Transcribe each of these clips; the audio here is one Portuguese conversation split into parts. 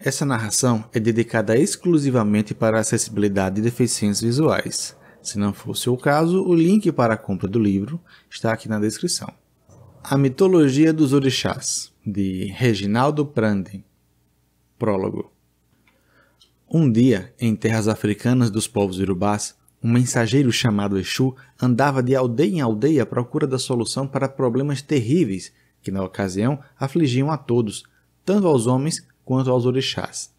Essa narração é dedicada exclusivamente para a acessibilidade de deficientes visuais. Se não fosse o caso, o link para a compra do livro está aqui na descrição. A Mitologia dos Orixás, de Reginaldo Prandtl. Prólogo. Um dia, em terras africanas dos povos Yorubás, um mensageiro chamado Exu andava de aldeia em aldeia à procura da solução para problemas terríveis que, na ocasião, afligiam a todos, tanto aos homens quanto aos orixás.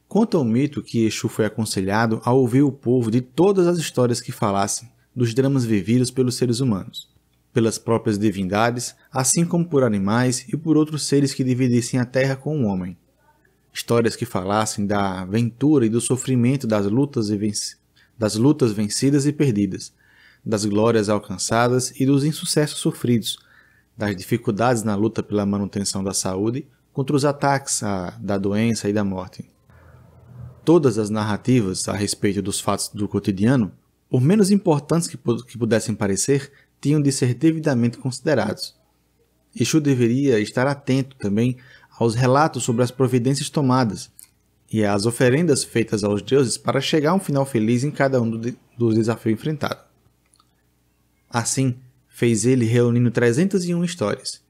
Conta o mito que Exu foi aconselhado a ouvir o povo de todas as histórias que falassem dos dramas vividos pelos seres humanos, pelas próprias divindades, assim como por animais e por outros seres que dividissem a terra com o homem. Histórias que falassem da aventura e do sofrimento das lutas vencidas e perdidas, das glórias alcançadas e dos insucessos sofridos, das dificuldades na luta pela manutenção da saúde contra os ataques da doença e da morte. Todas as narrativas a respeito dos fatos do cotidiano, por menos importantes que pudessem parecer, tinham de ser devidamente considerados. Exu deveria estar atento também aos relatos sobre as providências tomadas e às oferendas feitas aos deuses para chegar a um final feliz em cada um dos desafios enfrentados. Assim, fez ele reunindo 301 histórias,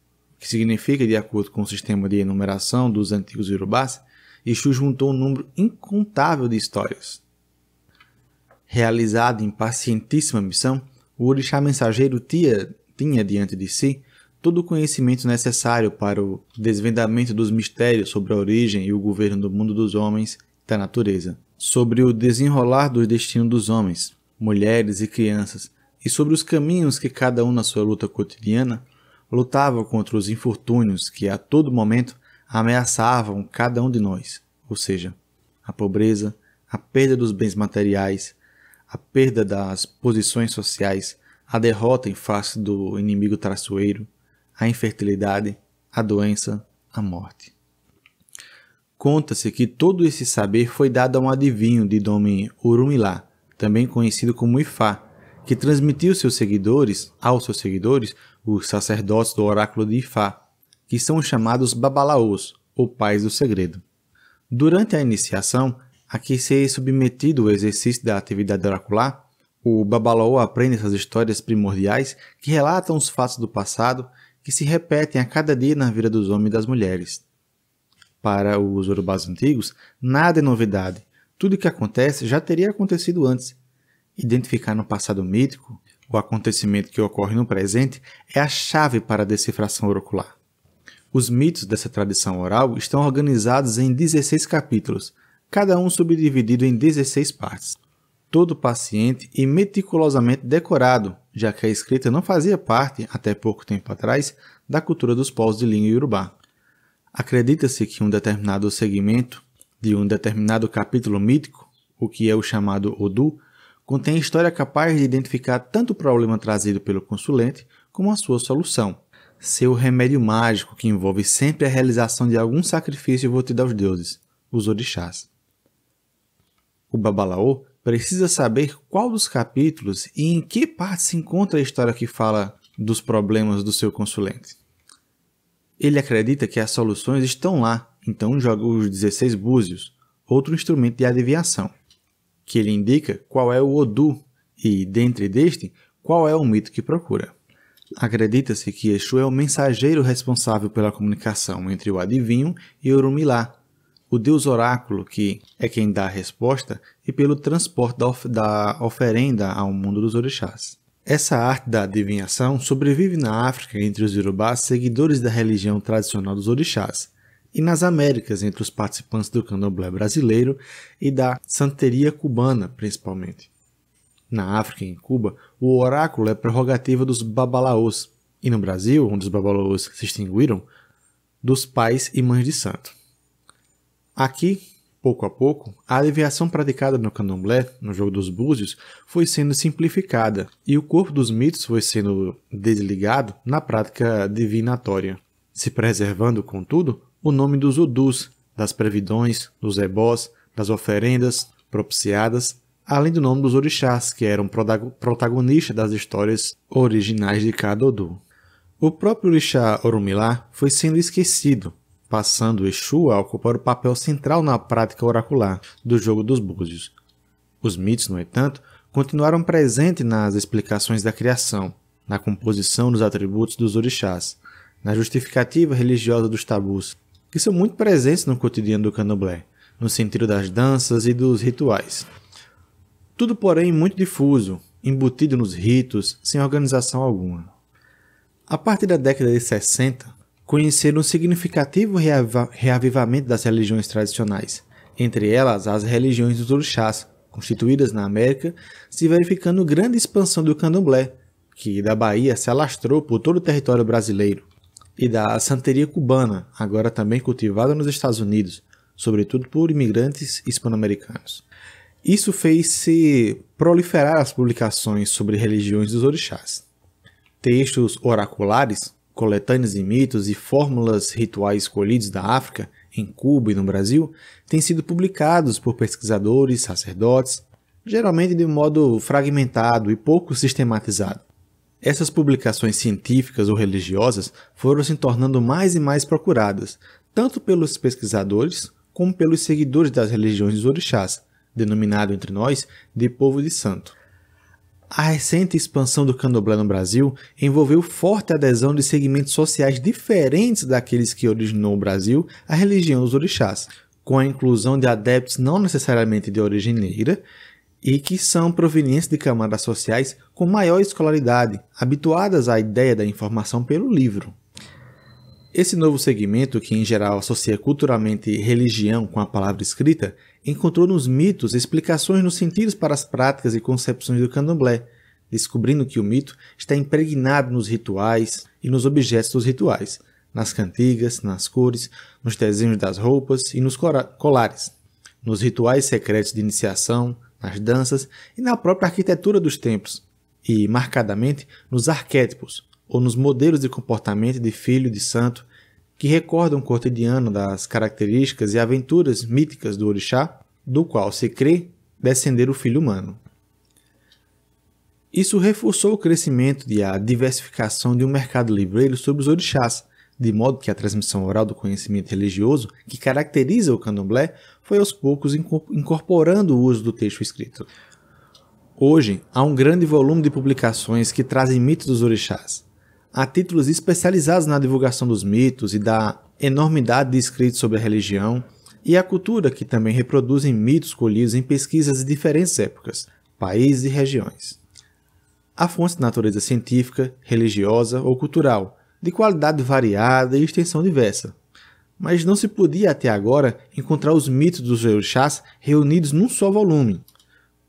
que significa, de acordo com o sistema de enumeração dos antigos Yorubás, Exu juntou um número incontável de histórias. Realizado em pacientíssima missão, o orixá mensageiro tinha diante de si todo o conhecimento necessário para o desvendamento dos mistérios sobre a origem e o governo do mundo dos homens e da natureza, sobre o desenrolar do destino dos homens, mulheres e crianças, e sobre os caminhos que cada um na sua luta cotidiana lutava contra os infortúnios que a todo momento ameaçavam cada um de nós, ou seja, a pobreza, a perda dos bens materiais, a perda das posições sociais, a derrota em face do inimigo traiçoeiro, a infertilidade, a doença, a morte. Conta-se que todo esse saber foi dado a um adivinho de nome Orumilá, também conhecido como Ifá, que transmitiu aos seus seguidores, os sacerdotes do oráculo de Ifá, que são chamados babalaôs, ou pais do segredo. Durante a iniciação, a que se é submetido ao exercício da atividade oracular, o babalaô aprende essas histórias primordiais que relatam os fatos do passado que se repetem a cada dia na vida dos homens e das mulheres. Para os Yorubás antigos, nada é novidade. Tudo o que acontece já teria acontecido antes. Identificar no passado mítico o acontecimento que ocorre no presente é a chave para a decifração oracular. Os mitos dessa tradição oral estão organizados em 16 capítulos, cada um subdividido em 16 partes. Todo paciente e meticulosamente decorado, já que a escrita não fazia parte, até pouco tempo atrás, da cultura dos povos de língua iorubá. Acredita-se que um determinado segmento de um determinado capítulo mítico, o que é o chamado Odu, contém história capaz de identificar tanto o problema trazido pelo consulente como a sua solução. Seu remédio mágico que envolve sempre a realização de algum sacrifício votido aos deuses, os orixás. O babalaô precisa saber qual dos capítulos e em que parte se encontra a história que fala dos problemas do seu consulente. Ele acredita que as soluções estão lá, então joga os 16 búzios, outro instrumento de adivinhação, que ele indica qual é o Odu e, dentre deste, qual é o mito que procura. Acredita-se que Exu é o mensageiro responsável pela comunicação entre o adivinho e Orumilá, o deus oráculo que é quem dá a resposta, e pelo transporte da oferenda ao mundo dos orixás. Essa arte da adivinhação sobrevive na África entre os Yorubás seguidores da religião tradicional dos orixás, e nas Américas entre os participantes do candomblé brasileiro e da santeria cubana, principalmente. Na África e em Cuba, o oráculo é prerrogativa dos babalaôs, e no Brasil, onde os babalaôs se extinguiram, dos pais e mães de santo. Aqui, pouco a pouco, a adivinhação praticada no candomblé, no jogo dos búzios, foi sendo simplificada e o corpo dos mitos foi sendo desligado na prática divinatória, se preservando, contudo, o nome dos odus, das previdões, dos ebós, das oferendas propiciadas, além do nome dos orixás, que eram protagonistas das histórias originais de cada odu. O próprio orixá Orumilá foi sendo esquecido, passando Exu a ocupar o papel central na prática oracular do jogo dos búzios. Os mitos, no entanto, continuaram presentes nas explicações da criação, na composição dos atributos dos orixás, na justificativa religiosa dos tabus, que são muito presentes no cotidiano do candomblé, no sentido das danças e dos rituais. Tudo, porém, muito difuso, embutido nos ritos, sem organização alguma. A partir da década de 60, conheceram um significativo reavivamento das religiões tradicionais, entre elas as religiões dos orixás, constituídas na América, se verificando grande expansão do candomblé, que da Bahia se alastrou por todo o território brasileiro, e da santeria cubana, agora também cultivada nos Estados Unidos, sobretudo por imigrantes hispano-americanos. Isso fez-se proliferar as publicações sobre religiões dos orixás. Textos oraculares, coletâneas de mitos e fórmulas rituais escolhidos da África, em Cuba e no Brasil, têm sido publicados por pesquisadores, sacerdotes, geralmente de um modo fragmentado e pouco sistematizado. Essas publicações científicas ou religiosas foram se tornando mais e mais procuradas, tanto pelos pesquisadores como pelos seguidores das religiões dos orixás, denominado entre nós de povo de santo. A recente expansão do candomblé no Brasil envolveu forte adesão de segmentos sociais diferentes daqueles que originou o Brasil à religião dos orixás, com a inclusão de adeptos não necessariamente de origem negra e que são provenientes de camadas sociais com maior escolaridade, habituadas à ideia da informação pelo livro. Esse novo segmento, que em geral associa culturalmente religião com a palavra escrita, encontrou nos mitos explicações nos sentidos para as práticas e concepções do candomblé, descobrindo que o mito está impregnado nos rituais e nos objetos dos rituais, nas cantigas, nas cores, nos desenhos das roupas e nos colares, nos rituais secretos de iniciação, nas danças e na própria arquitetura dos templos, e, marcadamente, nos arquétipos, ou nos modelos de comportamento de filho de santo, que recordam o cotidiano das características e aventuras míticas do orixá, do qual se crê descender o filho humano. Isso reforçou o crescimento e a diversificação de um mercado livreiro sobre os orixás, de modo que a transmissão oral do conhecimento religioso, que caracteriza o candomblé, foi aos poucos incorporando o uso do texto escrito. Hoje, há um grande volume de publicações que trazem mitos dos orixás. Há títulos especializados na divulgação dos mitos e da enormidade de escritos sobre a religião, e a cultura, que também reproduzem mitos colhidos em pesquisas de diferentes épocas, países e regiões. Há fontes de natureza científica, religiosa ou cultural, de qualidade variada e extensão diversa. Mas não se podia até agora encontrar os mitos dos orixás reunidos num só volume.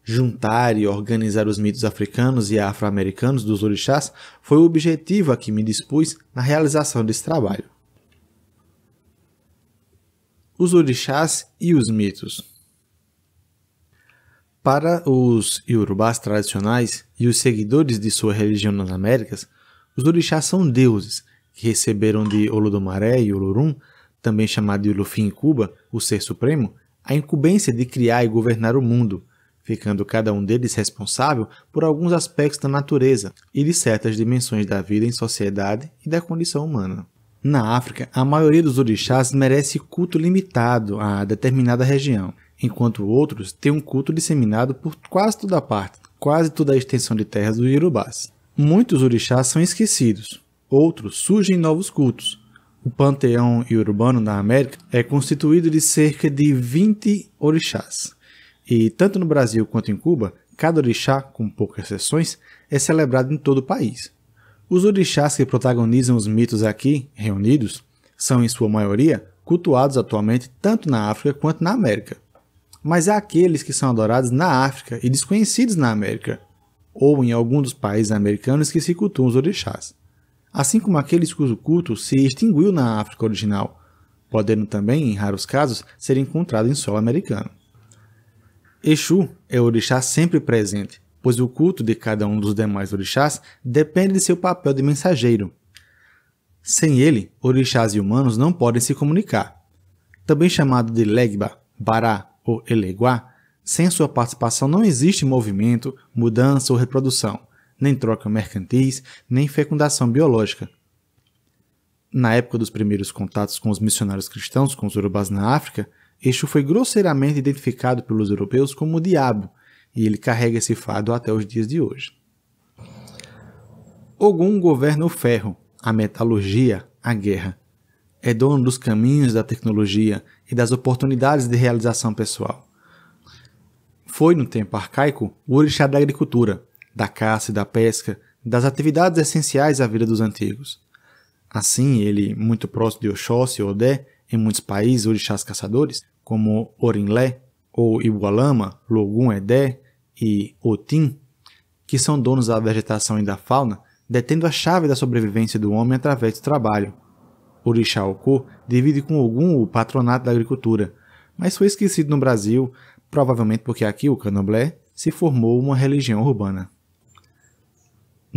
Juntar e organizar os mitos africanos e afro-americanos dos orixás foi o objetivo a que me dispus na realização desse trabalho. Os orixás e os mitos. Para os iorubás tradicionais e os seguidores de sua religião nas Américas, os orixás são deuses que receberam de Olodomaré e Olorum, também chamado de Olofim em Cuba, o Ser Supremo, a incumbência de criar e governar o mundo, ficando cada um deles responsável por alguns aspectos da natureza e de certas dimensões da vida em sociedade e da condição humana. Na África, a maioria dos orixás merece culto limitado a determinada região, enquanto outros têm um culto disseminado por quase toda a parte, quase toda a extensão de terras dos iorubás. Muitos orixás são esquecidos, outros surgem novos cultos. O panteão iorubano da América é constituído de cerca de 20 orixás. E, tanto no Brasil quanto em Cuba, cada orixá, com poucas exceções, é celebrado em todo o país. Os orixás que protagonizam os mitos aqui, reunidos, são, em sua maioria, cultuados atualmente tanto na África quanto na América. Mas há aqueles que são adorados na África e desconhecidos na América, ou em algum dos países americanos que se cultuam os orixás. Assim como aqueles cujo culto se extinguiu na África original, podendo também, em raros casos, ser encontrado em solo americano. Exu é o orixá sempre presente, pois o culto de cada um dos demais orixás depende de seu papel de mensageiro. Sem ele, orixás e humanos não podem se comunicar. Também chamado de Legba, Bará ou Eleguá, sem sua participação não existe movimento, mudança ou reprodução, nem troca mercantis, nem fecundação biológica. Na época dos primeiros contatos com os missionários cristãos, com os Yorubás na África, Exu foi grosseiramente identificado pelos europeus como o diabo, e ele carrega esse fardo até os dias de hoje. Ogum governa o ferro, a metalurgia, a guerra. É dono dos caminhos da tecnologia e das oportunidades de realização pessoal. Foi, no tempo arcaico, o orixá da agricultura, da caça e da pesca, das atividades essenciais à vida dos antigos. Assim, ele, muito próximo de Oxóssi ou Odé, em muitos países orixás caçadores, como Orinlé ou Ibualama, Logum Edé e Otim, que são donos da vegetação e da fauna, detendo a chave da sobrevivência do homem através do trabalho. Orixá Okô divide com Ogum o patronato da agricultura, mas foi esquecido no Brasil, provavelmente porque aqui o candomblé se formou uma religião urbana.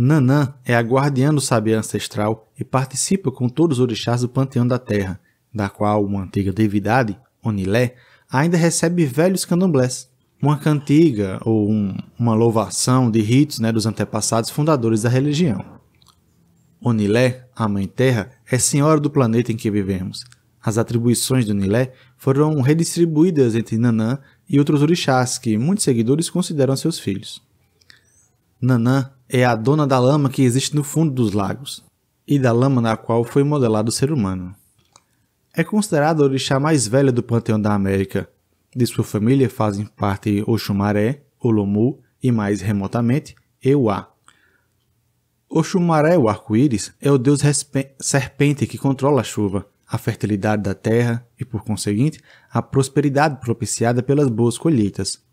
Nanã é a guardiã do saber ancestral e participa com todos os orixás do panteão da terra, da qual uma antiga divindade, Onilé, ainda recebe velhos candomblés. Uma cantiga ou uma louvação de ritos dos antepassados fundadores da religião. Onilé, a Mãe Terra, é senhora do planeta em que vivemos. As atribuições de Onilé foram redistribuídas entre Nanã e outros orixás que muitos seguidores consideram seus filhos. Nanã é a dona da lama que existe no fundo dos lagos, e da lama na qual foi modelado o ser humano. É considerada a orixá mais velha do panteão da América. De sua família fazem parte Oxumaré, Olomu e, mais remotamente, Euá. Oxumaré, o arco-íris, é o deus serpente que controla a chuva, a fertilidade da terra e, por conseguinte, a prosperidade propiciada pelas boas colheitas.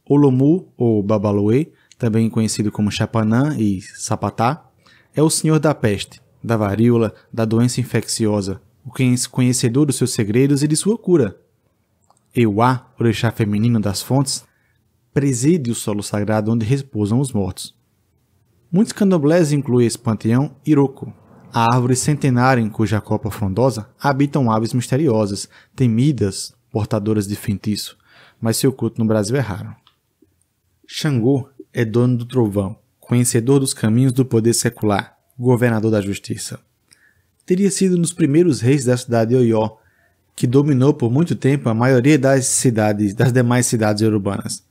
Olomu, ou Babaloê, também conhecido como Chapanã e Sapatá, é o senhor da peste, da varíola, da doença infecciosa, o conhecedor dos seus segredos e de sua cura. Euá, orixá feminino das fontes, preside o solo sagrado onde repousam os mortos. Muitos candomblés incluem esse panteão Iroko, a árvore centenária em cuja copa frondosa habitam aves misteriosas, temidas, portadoras de feitiço, mas seu culto no Brasil é raro. Xangô é dono do trovão, conhecedor dos caminhos do poder secular, governador da justiça. Teria sido um dos primeiros reis da cidade de Oió, que dominou por muito tempo a maioria das demais cidades urbanas,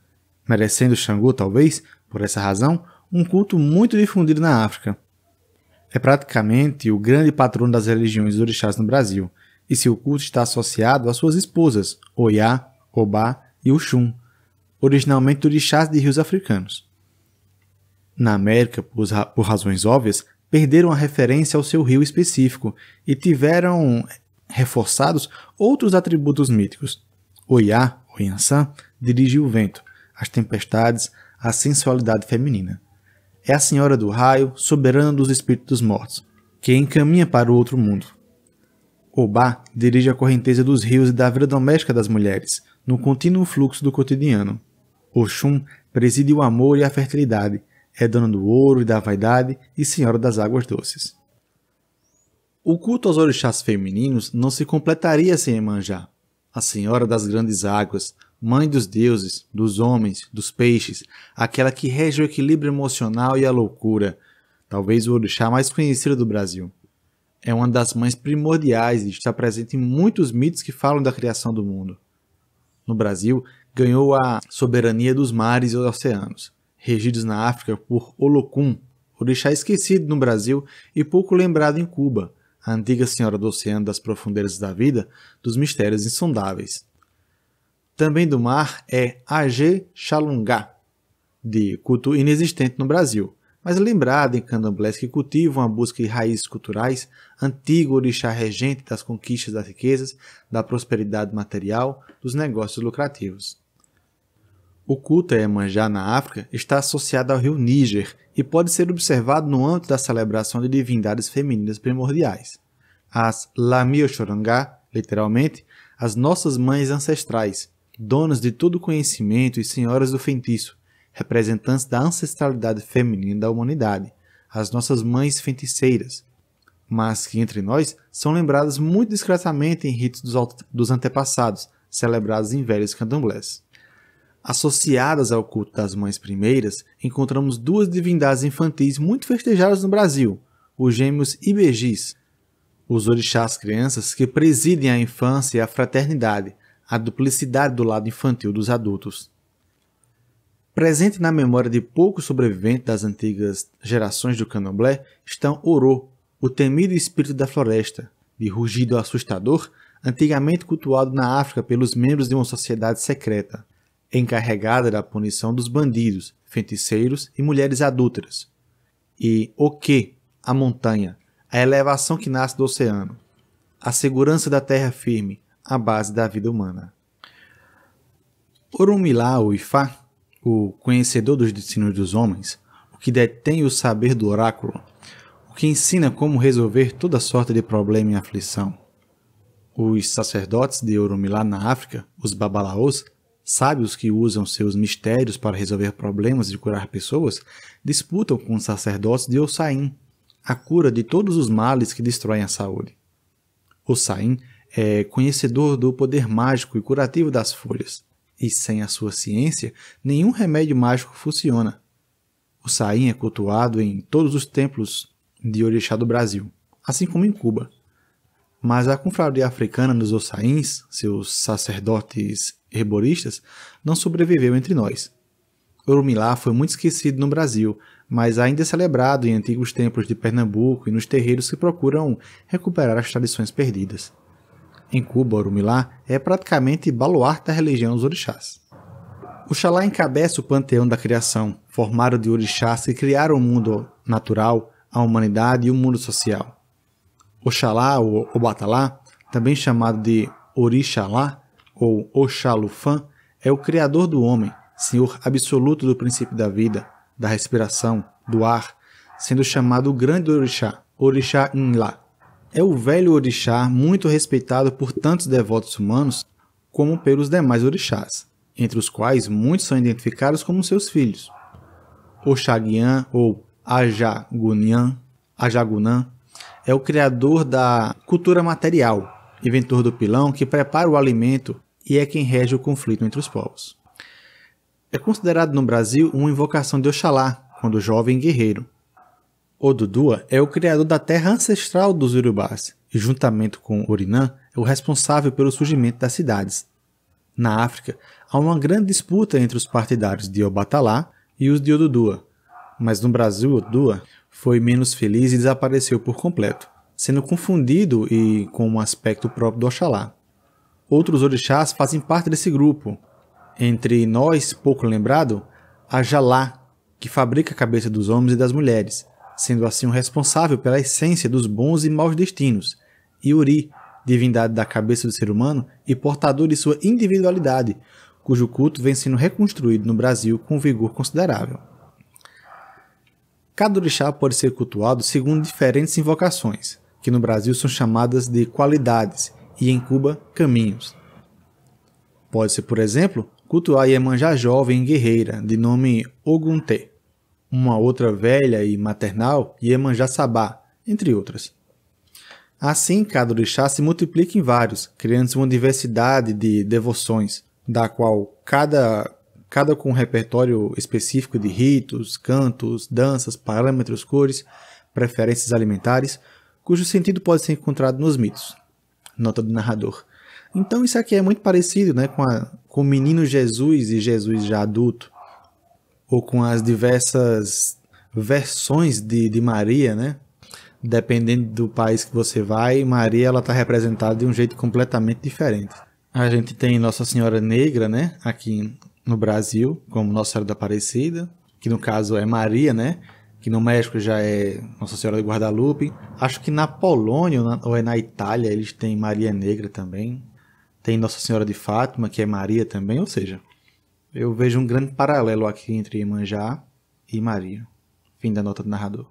merecendo Xangô, talvez, por essa razão, um culto muito difundido na África. É praticamente o grande patrono das religiões dos orixás no Brasil, e seu culto está associado às suas esposas, Oiá, Obá e Oxum, originalmente orixás de rios africanos. Na América, por razões óbvias, perderam a referência ao seu rio específico e tiveram reforçados outros atributos míticos. Oiá, ou Yansan, dirige o vento, as tempestades, a sensualidade feminina. É a senhora do raio, soberana dos espíritos dos mortos, que encaminha para o outro mundo. Obá dirige a correnteza dos rios e da vida doméstica das mulheres, no contínuo fluxo do cotidiano. Oxum preside o amor e a fertilidade, é dona do ouro e da vaidade e senhora das águas doces. O culto aos orixás femininos não se completaria sem Iemanjá, a senhora das grandes águas, mãe dos deuses, dos homens, dos peixes, aquela que rege o equilíbrio emocional e a loucura, talvez o orixá mais conhecido do Brasil. É uma das mães primordiais e está presente em muitos mitos que falam da criação do mundo. No Brasil, ganhou a soberania dos mares e oceanos, regidos na África por Olocum, orixá esquecido no Brasil e pouco lembrado em Cuba, a antiga senhora do oceano das profundezas da vida, dos mistérios insondáveis. Também do mar é Agé Xalungá, de culto inexistente no Brasil, mas lembrado em candomblés que cultivam a busca de raízes culturais, antigo orixá regente das conquistas das riquezas, da prosperidade material, dos negócios lucrativos. O culto a Iemanjá na África está associado ao rio Níger e pode ser observado no âmbito da celebração de divindades femininas primordiais. As Lami-Oxorangá, literalmente, as nossas mães ancestrais, donas de todo o conhecimento e senhoras do feitiço, representantes da ancestralidade feminina da humanidade, as nossas mães feiticeiras, mas que entre nós são lembradas muito discretamente em ritos dos antepassados, celebrados em velhos candomblés. Associadas ao culto das mães primeiras, encontramos duas divindades infantis muito festejadas no Brasil, os gêmeos Ibejis. Os orixás crianças que presidem a infância e a fraternidade, a duplicidade do lado infantil dos adultos. Presente na memória de poucos sobreviventes das antigas gerações do candomblé estão Orô, o temido espírito da floresta, de rugido assustador, antigamente cultuado na África pelos membros de uma sociedade secreta, encarregada da punição dos bandidos, feiticeiros e mulheres adúlteras. E Oquê, a montanha, a elevação que nasce do oceano, a segurança da terra firme, a base da vida humana. Orunmilá, ou Ifá, o conhecedor dos destinos dos homens, o que detém o saber do oráculo, o que ensina como resolver toda sorte de problema e aflição. Os sacerdotes de Orunmilá na África, os babalaôs, sábios que usam seus mistérios para resolver problemas e curar pessoas, disputam com os sacerdotes de Ossain a cura de todos os males que destroem a saúde. Ossain é conhecedor do poder mágico e curativo das folhas, e sem a sua ciência, nenhum remédio mágico funciona. Ossain é cultuado em todos os templos de orixá do Brasil, assim como em Cuba. Mas a confraria africana dos Ossains, seus sacerdotes herboristas, não sobreviveu entre nós. Orunmilá foi muito esquecido no Brasil, mas ainda é celebrado em antigos templos de Pernambuco e nos terreiros que procuram recuperar as tradições perdidas. Em Cuba, Orunmilá é praticamente baluarte da religião dos orixás. Oxalá encabeça o panteão da criação, formado de orixás que criaram o mundo natural, a humanidade e o mundo social. Oxalá, ou Obatalá, também chamado de Orixalá, ou Oxalufã, é o criador do homem, senhor absoluto do princípio da vida, da respiração, do ar, sendo chamado o grande orixá, Orixá Nlá. É o velho orixá muito respeitado por tantos devotos humanos como pelos demais orixás, entre os quais muitos são identificados como seus filhos. Oxaguian, ou Ajagunã, é o criador da cultura material, inventor do pilão que prepara o alimento e é quem rege o conflito entre os povos. É considerado no Brasil uma invocação de Oxalá, quando jovem guerreiro. Odudua é o criador da terra ancestral dos Urubás e, juntamente com Orinã, é o responsável pelo surgimento das cidades. Na África, há uma grande disputa entre os partidários de Obatalá e os de Odudua, mas no Brasil Odudua foi menos feliz e desapareceu por completo, sendo confundido e com um aspecto próprio do Oxalá. Outros orixás fazem parte desse grupo. Entre nós, pouco lembrado, Ajalá, que fabrica a cabeça dos homens e das mulheres, sendo assim o responsável pela essência dos bons e maus destinos, e Uri, divindade da cabeça do ser humano e portador de sua individualidade, cujo culto vem sendo reconstruído no Brasil com vigor considerável. Cada orixá pode ser cultuado segundo diferentes invocações, que no Brasil são chamadas de qualidades e em Cuba, caminhos. Pode-se, por exemplo, cultuar Iemanjá jovem e guerreira, de nome Ogunté, uma outra velha e maternal, Iemanjá Sabá, entre outras. Assim, cada orixá se multiplica em vários, criando-se uma diversidade de devoções, da qual cada com um repertório específico de ritos, cantos, danças, parâmetros, cores, preferências alimentares, cujo sentido pode ser encontrado nos mitos. Nota do narrador. Então isso aqui é muito parecido, né, com o menino Jesus e Jesus já adulto, ou com as diversas versões de Maria, né? Dependendo do país que você vai, Maria está representada de um jeito completamente diferente. A gente tem Nossa Senhora Negra, né, aqui no Brasil, como Nossa Senhora da Aparecida, que no caso é Maria, né, que no México já é Nossa Senhora de Guadalupe. Acho que na Polônia ou é na Itália eles têm Maria Negra também. Tem Nossa Senhora de Fátima, que é Maria também, ou seja, eu vejo um grande paralelo aqui entre Iemanjá e Maria. Fim da nota do narrador.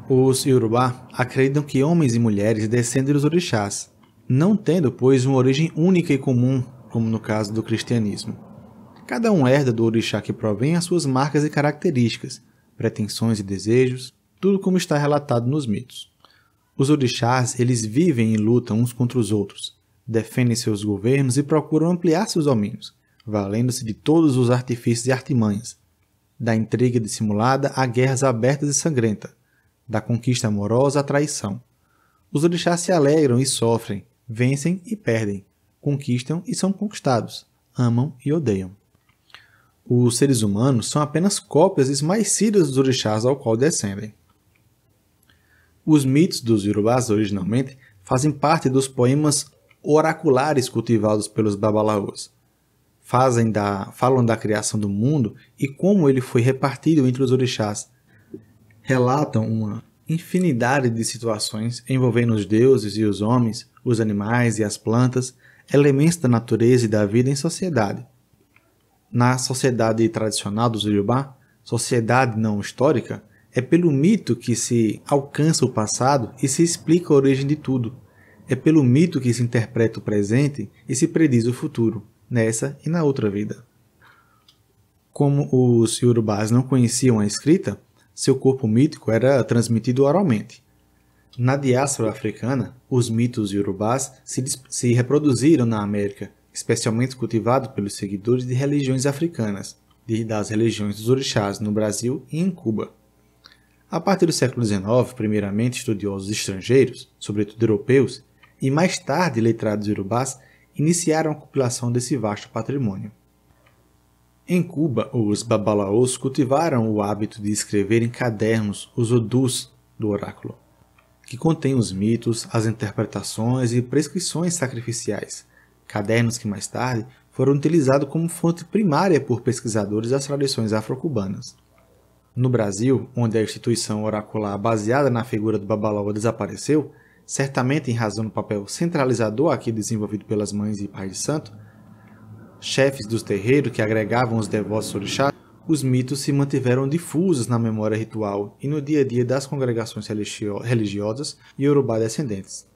Os Yorubá acreditam que homens e mulheres descendem dos orixás, não tendo, pois, uma origem única e comum, como no caso do cristianismo. Cada um herda do orixá que provém as suas marcas e características, pretensões e desejos, tudo como está relatado nos mitos. Os orixás, eles vivem e lutam uns contra os outros, defendem seus governos e procuram ampliar seus domínios, valendo-se de todos os artifícios e artimanhas, da intriga dissimulada a guerras abertas e sangrentas, da conquista amorosa à traição. Os orixás se alegram e sofrem, vencem e perdem, conquistam e são conquistados, amam e odeiam. Os seres humanos são apenas cópias esmaecidas dos orixás ao qual descendem. Os mitos dos Yorubás, originalmente, fazem parte dos poemas oraculares cultivados pelos babalaôs. Falam da criação do mundo e como ele foi repartido entre os orixás. Relatam uma infinidade de situações envolvendo os deuses e os homens, os animais e as plantas, elementos da natureza e da vida em sociedade. Na sociedade tradicional dos Yorubá, sociedade não histórica, é pelo mito que se alcança o passado e se explica a origem de tudo. É pelo mito que se interpreta o presente e se prediz o futuro, nessa e na outra vida. Como os Yorubás não conheciam a escrita, seu corpo mítico era transmitido oralmente. Na diáspora africana, os mitos Yorubás se reproduziram na América, especialmente cultivados pelos seguidores de religiões africanas, das religiões dos orixás no Brasil e em Cuba. A partir do século XIX, primeiramente estudiosos estrangeiros, sobretudo europeus, e mais tarde letrados Yorubás, iniciaram a compilação desse vasto patrimônio. Em Cuba, os babalaôs cultivaram o hábito de escrever em cadernos os odus do oráculo, que contêm os mitos, as interpretações e prescrições sacrificiais, cadernos que mais tarde foram utilizados como fonte primária por pesquisadores das tradições afro-cubanas. No Brasil, onde a instituição oracular baseada na figura do babalaô desapareceu, certamente em razão do papel centralizador aqui desenvolvido pelas mães e pais de santo, chefes dos terreiros que agregavam os devotos orixás, os mitos se mantiveram difusos na memória ritual e no dia a dia das congregações religiosas e Yorubá descendentes.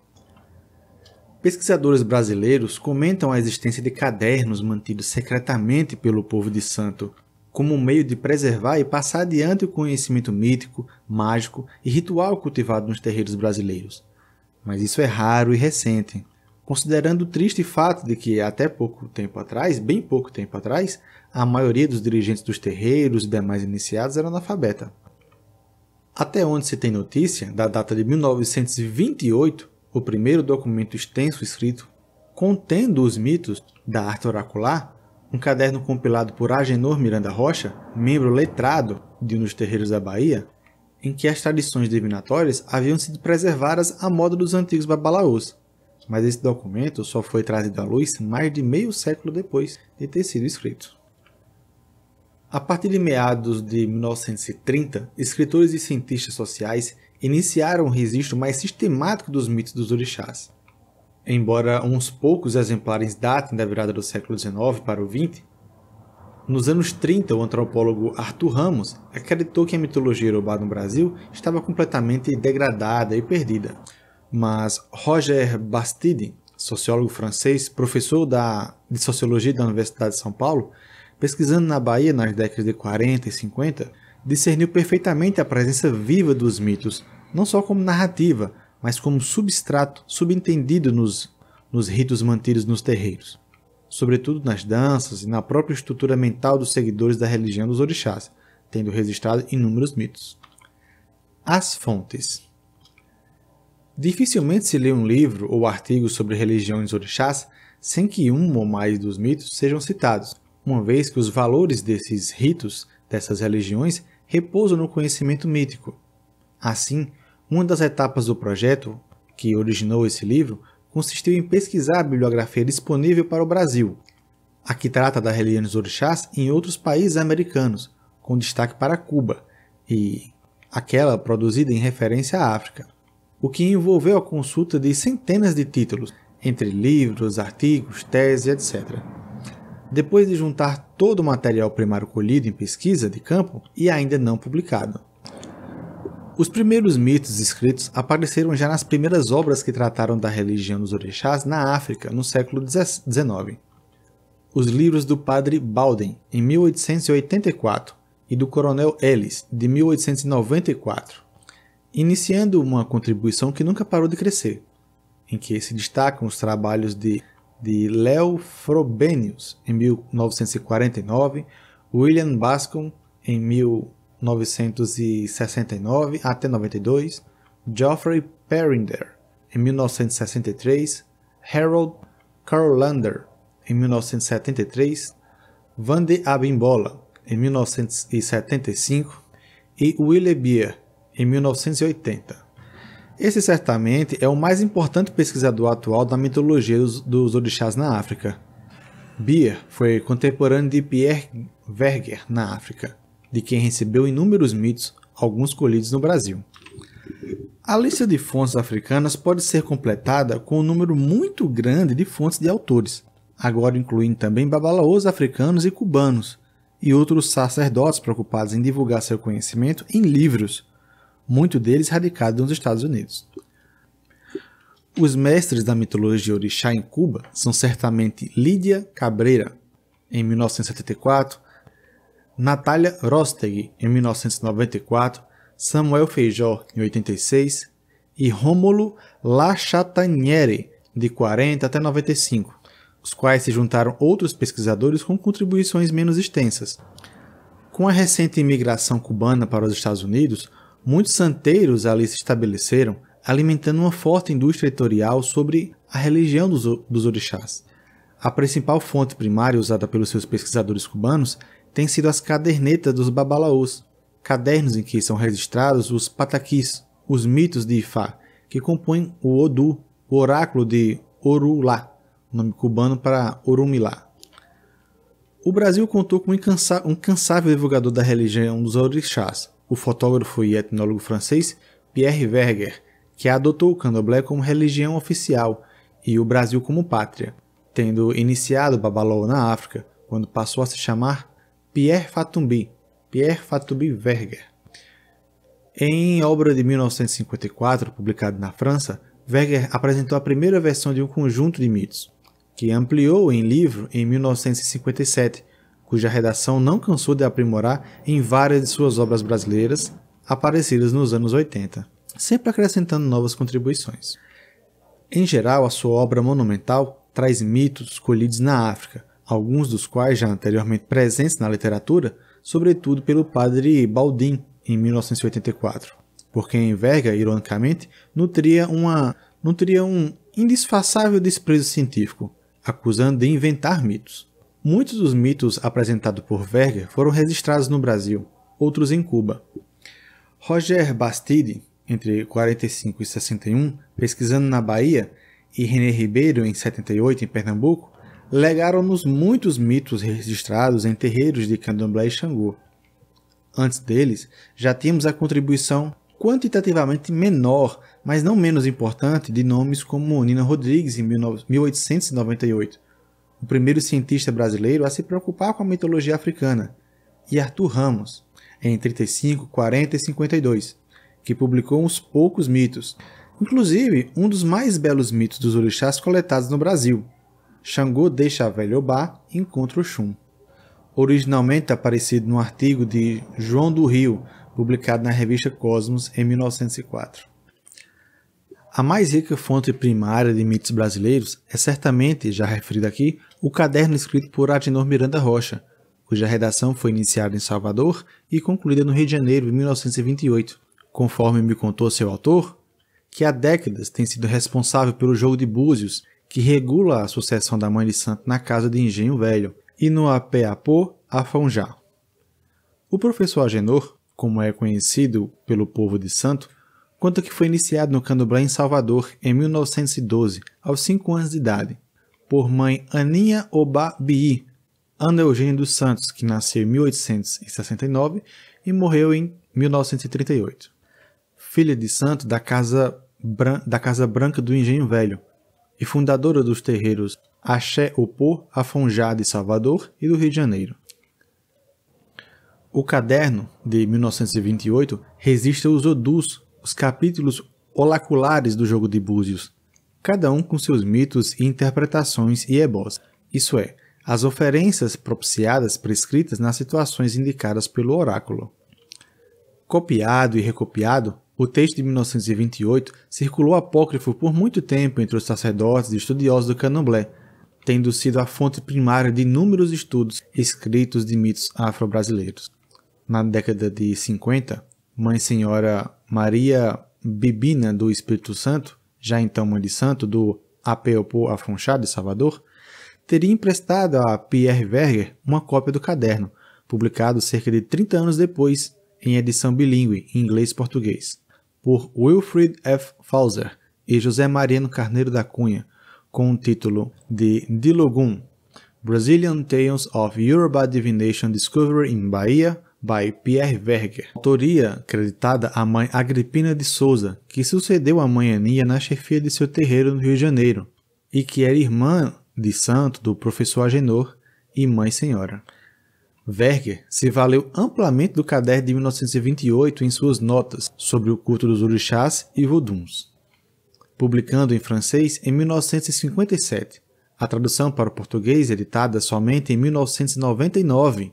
Pesquisadores brasileiros comentam a existência de cadernos mantidos secretamente pelo povo de santo, como um meio de preservar e passar adiante o conhecimento mítico, mágico e ritual cultivado nos terreiros brasileiros. Mas isso é raro e recente, considerando o triste fato de que até pouco tempo atrás, bem pouco tempo atrás, a maioria dos dirigentes dos terreiros e demais iniciados era analfabeta. Até onde se tem notícia, da data de 1928, o primeiro documento extenso escrito contendo os mitos da arte oracular, um caderno compilado por Agenor Miranda Rocha, membro letrado de um dos terreiros da Bahia, em que as tradições divinatórias haviam sido preservadas à moda dos antigos babalaôs, mas esse documento só foi trazido à luz mais de meio século depois de ter sido escrito. A partir de meados de 1930, escritores e cientistas sociais iniciaram um registro mais sistemático dos mitos dos orixás. Embora uns poucos exemplares datem da virada do século XIX para o XX, nos anos 30 o antropólogo Arthur Ramos acreditou que a mitologia iorubá no Brasil estava completamente degradada e perdida. Mas Roger Bastide, sociólogo francês, professor de Sociologia da Universidade de São Paulo, pesquisando na Bahia nas décadas de 40 e 50, discerniu perfeitamente a presença viva dos mitos, não só como narrativa, mas como substrato subentendido nos ritos mantidos nos terreiros, sobretudo nas danças e na própria estrutura mental dos seguidores da religião dos orixás, tendo registrado inúmeros mitos. As fontes. Dificilmente se lê um livro ou artigo sobre religiões orixás sem que um ou mais dos mitos sejam citados, uma vez que os valores desses ritos, dessas religiões, repousam no conhecimento mítico. Assim, uma das etapas do projeto que originou esse livro consistiu em pesquisar a bibliografia disponível para o Brasil, a que trata da religião dos orixás em outros países americanos, com destaque para Cuba, e aquela produzida em referência à África, o que envolveu a consulta de centenas de títulos, entre livros, artigos, teses, etc. Depois de juntar todo o material primário colhido em pesquisa de campo e ainda não publicado. Os primeiros mitos escritos apareceram já nas primeiras obras que trataram da religião dos orixás na África, no século XIX. Os livros do padre Bawden, em 1884, e do coronel Ellis, de 1894, iniciando uma contribuição que nunca parou de crescer, em que se destacam os trabalhos de Leo Frobenius, em 1949, William Bascom, em 1969 até 92, Geoffrey Perinder, em 1963, Harold Kurlander, em 1973, Vande Abimbola, em 1975 e Wille Bier, em 1980. Esse certamente é o mais importante pesquisador atual da mitologia dos orixás na África. Bier foi contemporâneo de Pierre Verger na África, de quem recebeu inúmeros mitos, alguns colhidos no Brasil. A lista de fontes africanas pode ser completada com um número muito grande de fontes de autores, agora incluindo também babalaôs africanos e cubanos, e outros sacerdotes preocupados em divulgar seu conhecimento em livros, muitos deles radicados nos Estados Unidos. Os mestres da mitologia orixá em Cuba são certamente Lídia Cabreira, em 1974, Natália Rostegui, em 1994, Samuel Feijó, em 86, e Rômulo Lachataniere, de 40 até 95, os quais se juntaram outros pesquisadores com contribuições menos extensas. Com a recente imigração cubana para os Estados Unidos, muitos santeiros ali se estabeleceram, alimentando uma forte indústria editorial sobre a religião dos orixás. A principal fonte primária usada pelos seus pesquisadores cubanos tem sido as cadernetas dos babalaôs, cadernos em que são registrados os pataquis, os mitos de Ifá, que compõem o Odu, o oráculo de Orulá, nome cubano para Orumilá. O Brasil contou com um incansável divulgador da religião dos orixás, o fotógrafo e etnólogo francês Pierre Verger, que adotou o candomblé como religião oficial e o Brasil como pátria, tendo iniciado o babalaô na África, quando passou a se chamar Pierre Fatumbi Verger. Em obra de 1954, publicada na França, Verger apresentou a primeira versão de um conjunto de mitos, que ampliou em livro em 1957, cuja redação não cansou de aprimorar em várias de suas obras brasileiras, aparecidas nos anos 80, sempre acrescentando novas contribuições. Em geral, a sua obra monumental traz mitos escolhidos na África, alguns dos quais já anteriormente presentes na literatura, sobretudo pelo padre Baldin, em 1984, por quem Verger, ironicamente, nutria um indisfaçável desprezo científico, acusando de inventar mitos. Muitos dos mitos apresentados por Verger foram registrados no Brasil, outros em Cuba. Roger Bastide, entre 45 e 61, pesquisando na Bahia, e René Ribeiro, em 78, em Pernambuco, legaram-nos muitos mitos registrados em terreiros de Candomblé e Xangô. Antes deles, já tínhamos a contribuição quantitativamente menor, mas não menos importante, de nomes como Nina Rodrigues, em 1898, o primeiro cientista brasileiro a se preocupar com a mitologia africana, e Arthur Ramos, em 35, 40 e 52, que publicou uns poucos mitos, inclusive um dos mais belos mitos dos orixás coletados no Brasil, Xangô deixa a velha Obá e encontra Oxum. Originalmente aparecido num artigo de João do Rio, publicado na revista Cosmos em 1904. A mais rica fonte primária de mitos brasileiros é certamente, já referido aqui, o caderno escrito por Adenor Miranda Rocha, cuja redação foi iniciada em Salvador e concluída no Rio de Janeiro em 1928, conforme me contou seu autor, que há décadas tem sido responsável pelo jogo de búzios que regula a sucessão da Mãe de Santo na casa de Engenho Velho e no Apeapô Afonjá. O professor Agenor, como é conhecido pelo povo de Santo, conta que foi iniciado no candomblé em Salvador em 1912, aos 5 anos de idade, por mãe Aninha Obá Bii, Ana Eugênia dos Santos, que nasceu em 1869 e morreu em 1938. Filha de santo da Casa Branca do Engenho Velho e fundadora dos terreiros Axé Opô, Afonjá de Salvador e do Rio de Janeiro. O caderno, de 1928, registra os odus, os capítulos oraculares do jogo de búzios, cada um com seus mitos e interpretações e ebós, isso é, as oferências propiciadas prescritas nas situações indicadas pelo oráculo. Copiado e recopiado, o texto de 1928 circulou apócrifo por muito tempo entre os sacerdotes e estudiosos do candomblé, tendo sido a fonte primária de inúmeros estudos escritos de mitos afro-brasileiros. Na década de 50, Mãe Senhora Maria Bibina do Espírito Santo, já então mãe de santo, do Apéopo Afonso de Salvador, teria emprestado a Pierre Verger uma cópia do caderno, publicado cerca de 30 anos depois, em edição bilíngue, em inglês e português, por Wilfrid F. Fauser e José Mariano Carneiro da Cunha, com o título de Dilogum, Brazilian Tales of Yoruba Divination Discovered in Bahia, by Pierre Verger. Autoria creditada à mãe Agripina de Souza, que sucedeu a mãe Ania na chefia de seu terreiro no Rio de Janeiro, e que era irmã de santo do professor Agenor e mãe senhora. Verger se valeu amplamente do caderno de 1928 em suas notas sobre o culto dos orixás e voduns, publicando em francês em 1957, a tradução para o português editada somente em 1999.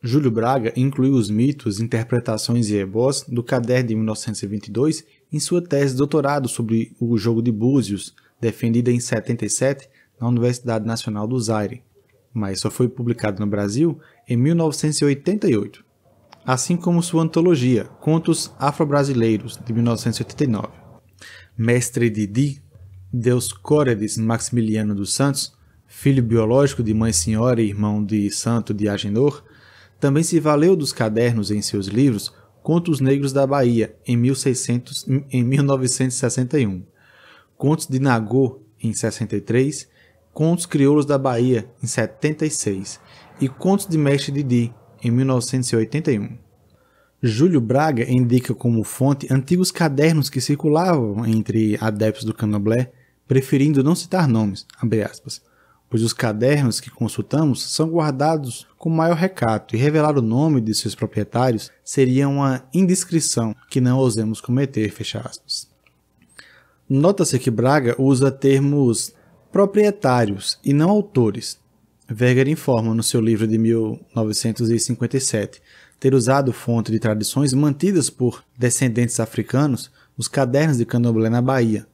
Júlio Braga incluiu os mitos, interpretações e ebós do caderno de 1922 em sua tese de doutorado sobre o jogo de búzios, defendida em 77 na Universidade Nacional do Zaire, mas só foi publicado no Brasil em 1988, assim como sua antologia Contos Afro-Brasileiros, de 1989. Mestre Didi, Deuscórides Maximiliano dos Santos, filho biológico de Mãe Senhora e irmão de Santo de Agenor, também se valeu dos cadernos em seus livros Contos Negros da Bahia, em 1961, Contos de Nagô, em 63, Contos Crioulos da Bahia, em 76, e Contos de Mestre Didi, em 1981. Júlio Braga indica como fonte antigos cadernos que circulavam entre adeptos do candomblé, preferindo não citar nomes, abre aspas, pois os cadernos que consultamos são guardados com maior recato e revelar o nome de seus proprietários seria uma indiscrição que não ousemos cometer, fecha aspas. Nota-se que Braga usa termos proprietários e não autores. Verger informa no seu livro de 1957 ter usado fonte de tradições mantidas por descendentes africanos nos cadernos de candomblé na Bahia,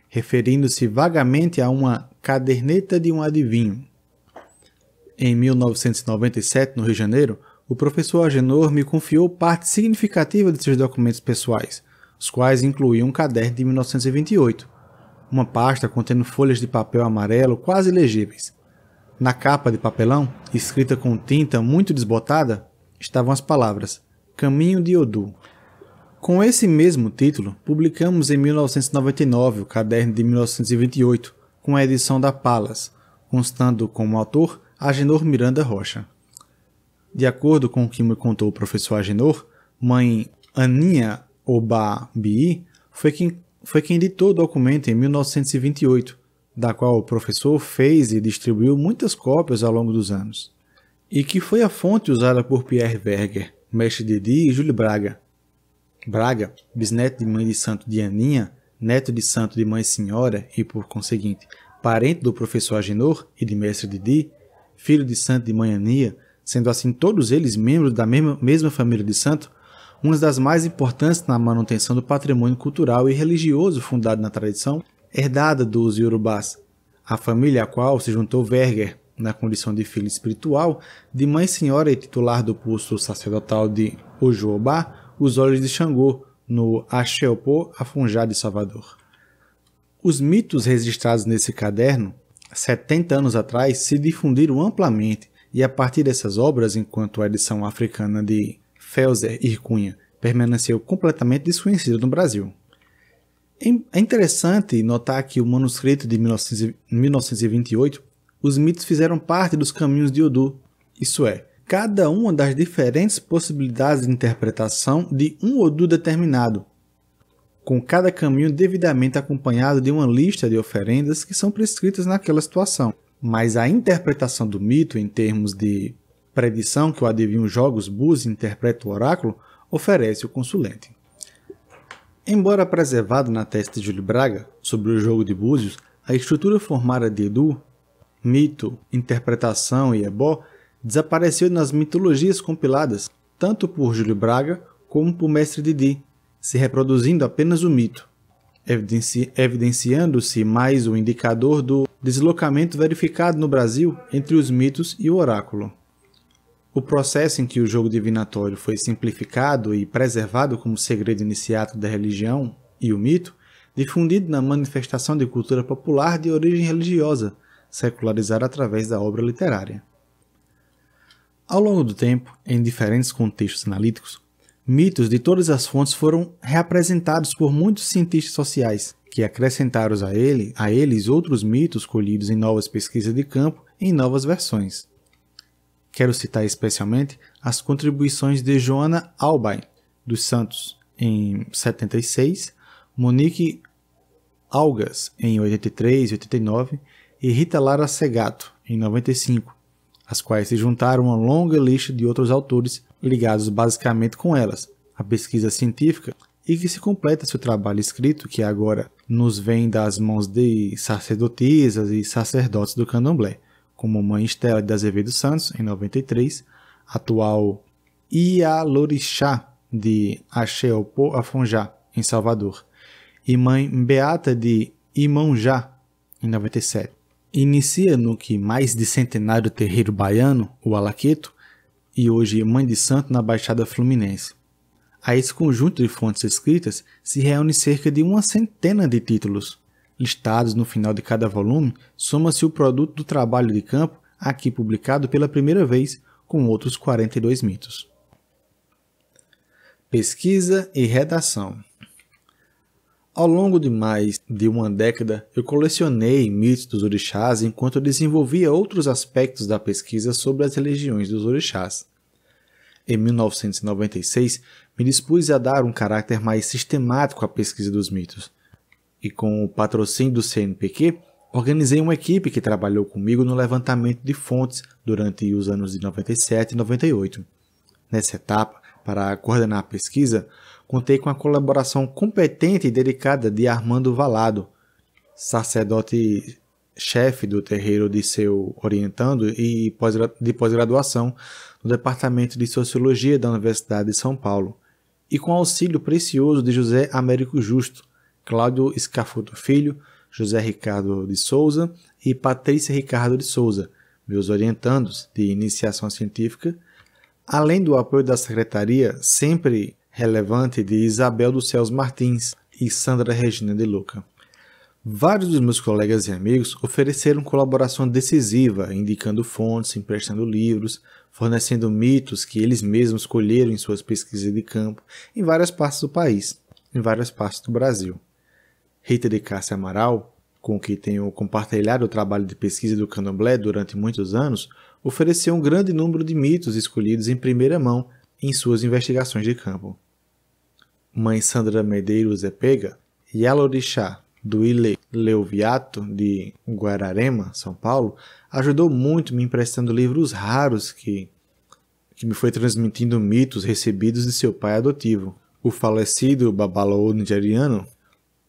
referindo-se vagamente a uma caderneta de um adivinho. Em 1997, no Rio de Janeiro, o professor Agenor me confiou parte significativa de seus documentos pessoais, os quais incluíam um caderno de 1928, uma pasta contendo folhas de papel amarelo quase legíveis. Na capa de papelão, escrita com tinta muito desbotada, estavam as palavras Caminho de Odu. Com esse mesmo título, publicamos em 1999 o caderno de 1928, com a edição da Palas, constando como autor Agenor Miranda Rocha. De acordo com o que me contou o professor Agenor, mãe Aninha Oba Bii foi quem editou o documento em 1928, da qual o professor fez e distribuiu muitas cópias ao longo dos anos, e que foi a fonte usada por Pierre Verger, Mestre Didi e Júlio Braga. Braga, bisneto de mãe de santo de Aninha, neto de santo de mãe senhora e, por conseguinte, parente do professor Agenor e de Mestre Didi, filho de santo de mãe Aninha, sendo assim todos eles membros da mesma família de santo, uma das mais importantes na manutenção do patrimônio cultural e religioso fundado na tradição herdada dos Yorubás, a família à qual se juntou Verger, na condição de filho espiritual, de mãe senhora e titular do posto sacerdotal de Ojoobá, os Olhos de Xangô, no Axéopo Afonso de Salvador. Os mitos registrados nesse caderno, 70 anos atrás, se difundiram amplamente e a partir dessas obras, enquanto a edição africana de Felser e Cunha permaneceu completamente desconhecida no Brasil. É interessante notar que o manuscrito de 1928, os mitos fizeram parte dos caminhos de Odu, isso é, cada uma das diferentes possibilidades de interpretação de um Odu determinado, com cada caminho devidamente acompanhado de uma lista de oferendas que são prescritas naquela situação. Mas a interpretação do mito em termos de predição que o adivinho joga os búzios e interpreta o oráculo, oferece o consulente. Embora preservado na tese de Júlio Braga sobre o jogo de búzios, a estrutura formada de Edu, mito, interpretação e ebó desapareceu nas mitologias compiladas tanto por Júlio Braga como por Mestre Didi, se reproduzindo apenas o mito, evidenciando-se mais o indicador do deslocamento verificado no Brasil entre os mitos e o oráculo. O processo em que o jogo divinatório foi simplificado e preservado como segredo iniciático da religião e o mito, difundido na manifestação de cultura popular de origem religiosa, secularizada através da obra literária. Ao longo do tempo, em diferentes contextos analíticos, mitos de todas as fontes foram reapresentados por muitos cientistas sociais, que acrescentaram a eles outros mitos colhidos em novas pesquisas de campo em novas versões. Quero citar especialmente as contribuições de Joana Albain dos Santos, em 76, Monique Algas, em 83 e 89, e Rita Lara Segato, em 95, as quais se juntaram a uma longa lista de outros autores ligados basicamente com elas, a pesquisa científica, e que se completa seu trabalho escrito, que agora nos vem das mãos de sacerdotisas e sacerdotes do candomblé, como Mãe Estela de Azevedo Santos, em 93, atual Ialorixá de Axé-Opô Afonjá, em Salvador, e Mãe Beata de Imonjá, em 97. Inicia no que mais de centenário terreiro baiano, o Alaqueto, e hoje Mãe de Santo na Baixada Fluminense. A esse conjunto de fontes escritas se reúne cerca de uma centena de títulos. Listados no final de cada volume, soma-se o produto do trabalho de campo, aqui publicado pela primeira vez, com outros 42 mitos. Pesquisa e redação. Ao longo de mais de uma década, eu colecionei mitos dos orixás enquanto desenvolvia outros aspectos da pesquisa sobre as religiões dos orixás. Em 1996, me dispus a dar um caráter mais sistemático à pesquisa dos mitos. E com o patrocínio do CNPq, organizei uma equipe que trabalhou comigo no levantamento de fontes durante os anos de 97 e 98. Nessa etapa, para coordenar a pesquisa, contei com a colaboração competente e dedicada de Armando Valado, sacerdote-chefe do terreiro de seu orientando e de pós-graduação no Departamento de Sociologia da Universidade de São Paulo, e com auxílio precioso de José Américo Justo, Cláudio Scafoto Filho, José Ricardo de Souza e Patrícia Ricardo de Souza, meus orientandos de iniciação científica, além do apoio da secretaria sempre relevante de Isabel dos Céus Martins e Sandra Regina de Luca. Vários dos meus colegas e amigos ofereceram colaboração decisiva, indicando fontes, emprestando livros, fornecendo mitos que eles mesmos colheram em suas pesquisas de campo em várias partes do país, em várias partes do Brasil. Rita de Cássia Amaral, com quem tenho compartilhado o trabalho de pesquisa do candomblé durante muitos anos, ofereceu um grande número de mitos escolhidos em primeira mão em suas investigações de campo. Mãe Sandra Medeiros Epega, Yalorixá, do Ile Leuviato, de Guararema, São Paulo, ajudou muito me emprestando livros raros que me foi transmitindo mitos recebidos de seu pai adotivo, o falecido babalô nigeriano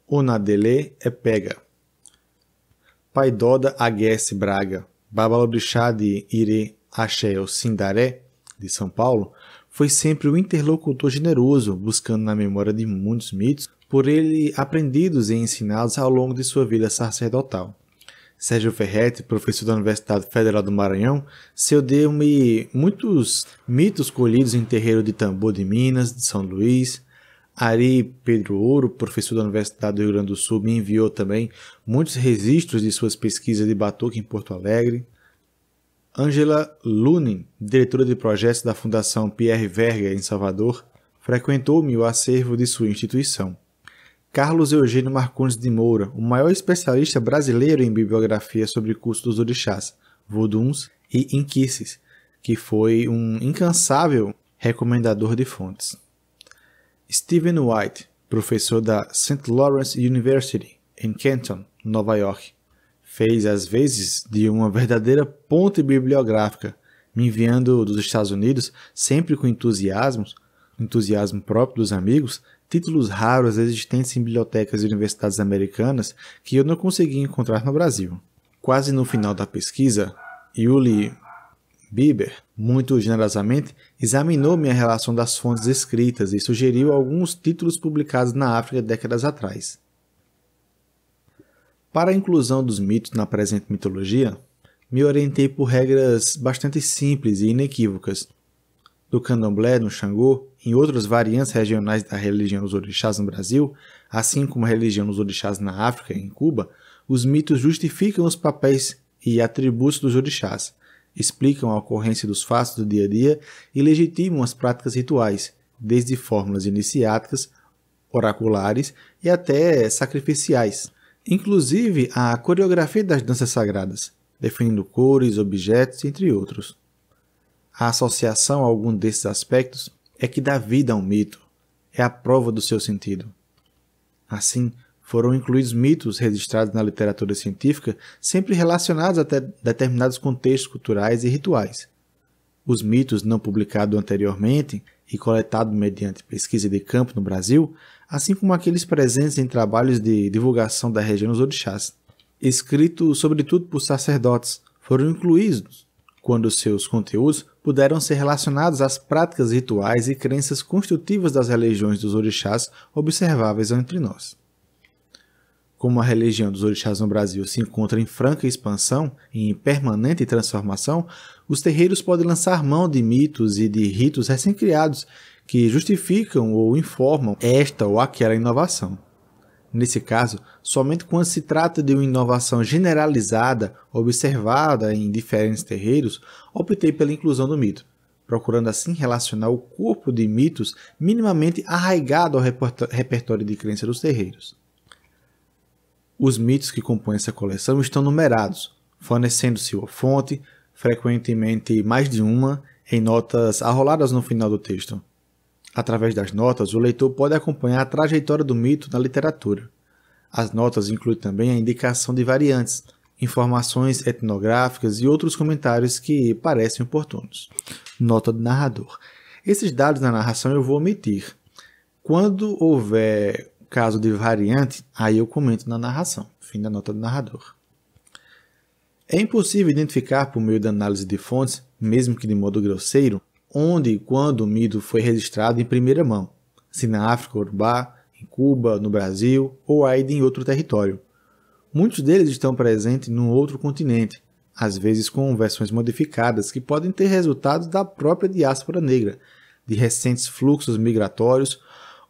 Onadele Epega. Pai Doda Aguesse Braga, babalorixá de Ire Axé Sindaré, de São Paulo, foi sempre o interlocutor generoso, buscando na memória de muitos mitos, por ele aprendidos e ensinados ao longo de sua vida sacerdotal. Sérgio Ferretti, professor da Universidade Federal do Maranhão, cedeu-me muitos mitos colhidos em terreiro de Tambor de Minas, de São Luís. Ari Pedro Ouro, professor da Universidade do Rio Grande do Sul, me enviou também muitos registros de suas pesquisas de batuque em Porto Alegre. Angela Lunin, diretora de projetos da Fundação Pierre Verga, em Salvador, frequentou-me o acervo de sua instituição. Carlos Eugênio Marcondes de Moura, o maior especialista brasileiro em bibliografia sobre cursos dos orixás, voduns e inquices, que foi um incansável recomendador de fontes. Stephen White, professor da St. Lawrence University, em Canton, Nova York, fez às vezes de uma verdadeira ponte bibliográfica, me enviando dos Estados Unidos, sempre com entusiasmo próprio dos amigos, títulos raros existentes em bibliotecas e universidades americanas que eu não conseguia encontrar no Brasil. Quase no final da pesquisa, Yuli Bieber, muito generosamente, examinou minha relação das fontes escritas e sugeriu alguns títulos publicados na África décadas atrás. Para a inclusão dos mitos na presente mitologia, me orientei por regras bastante simples e inequívocas. Do candomblé, no Xangô, em outras variantes regionais da religião dos orixás no Brasil, Assim como a religião dos orixás na África e em Cuba, os mitos justificam os papéis e atributos dos orixás, explicam a ocorrência dos fatos do dia a dia e legitimam as práticas rituais, desde fórmulas iniciáticas, oraculares e até sacrificiais. Inclusive a coreografia das danças sagradas, definindo cores, objetos, entre outros. A associação a algum desses aspectos é que dá vida a um mito, é a prova do seu sentido. Assim, foram incluídos mitos registrados na literatura científica sempre relacionados a determinados contextos culturais e rituais. Os mitos não publicados anteriormente e coletados mediante pesquisa de campo no Brasil, assim como aqueles presentes em trabalhos de divulgação da região dos orixás, escritos sobretudo por sacerdotes, foram incluídos quando seus conteúdos puderam ser relacionados às práticas rituais e crenças constitutivas das religiões dos orixás observáveis entre nós. Como a religião dos orixás no Brasil se encontra em franca expansão e em permanente transformação, os terreiros podem lançar mão de mitos e de ritos recém-criados que justificam ou informam esta ou aquela inovação. Nesse caso, somente quando se trata de uma inovação generalizada, observada em diferentes terreiros, optei pela inclusão do mito, procurando assim relacionar o corpo de mitos minimamente arraigado ao repertório de crença dos terreiros. Os mitos que compõem essa coleção estão numerados, fornecendo sua fonte, frequentemente mais de uma, em notas arroladas no final do texto. Através das notas, o leitor pode acompanhar a trajetória do mito na literatura. As notas incluem também a indicação de variantes, informações etnográficas e outros comentários que parecem oportunos. Nota do narrador. Esses dados na narração eu vou omitir. Quando houver caso de variante, aí eu comento na narração. Fim da nota do narrador. É impossível identificar por meio da análise de fontes, mesmo que de modo grosseiro, onde e quando o mito foi registrado em primeira mão, se na África Urubá, em Cuba, no Brasil ou ainda em outro território. Muitos deles estão presentes num outro continente, às vezes com versões modificadas que podem ter resultados da própria diáspora negra, de recentes fluxos migratórios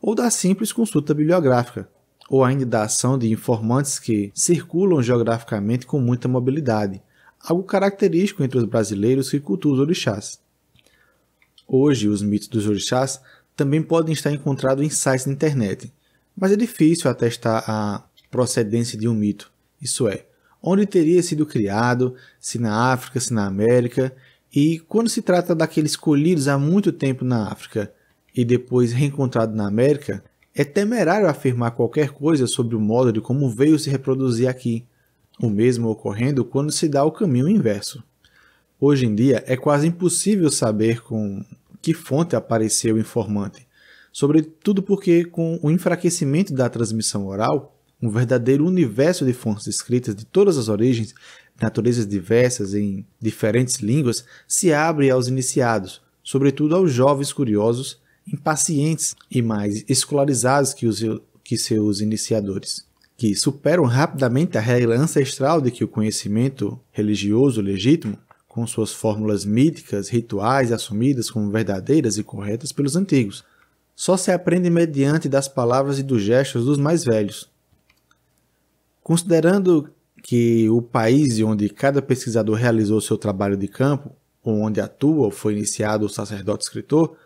ou da simples consulta bibliográfica, ou ainda da ação de informantes que circulam geograficamente com muita mobilidade, algo característico entre os brasileiros que cultuam os orixás. Hoje, os mitos dos orixás também podem estar encontrados em sites na internet, mas é difícil atestar a procedência de um mito, isso é, onde teria sido criado, se na África, se na América, e quando se trata daqueles colhidos há muito tempo na África e depois reencontrado na América, é temerário afirmar qualquer coisa sobre o modo de como veio se reproduzir aqui, o mesmo ocorrendo quando se dá o caminho inverso. Hoje em dia é quase impossível saber com que fonte apareceu o informante, sobretudo porque com o enfraquecimento da transmissão oral, um verdadeiro universo de fontes escritas de todas as origens, naturezas diversas em diferentes línguas, se abre aos iniciados, sobretudo aos jovens curiosos, impacientes e mais escolarizados que seus iniciadores, que superam rapidamente a regra ancestral de que o conhecimento religioso legítimo, com suas fórmulas míticas, rituais assumidas como verdadeiras e corretas pelos antigos, só se aprende mediante das palavras e dos gestos dos mais velhos. Considerando que o país onde cada pesquisador realizou seu trabalho de campo, ou onde atua ou foi iniciado o sacerdote-escritor,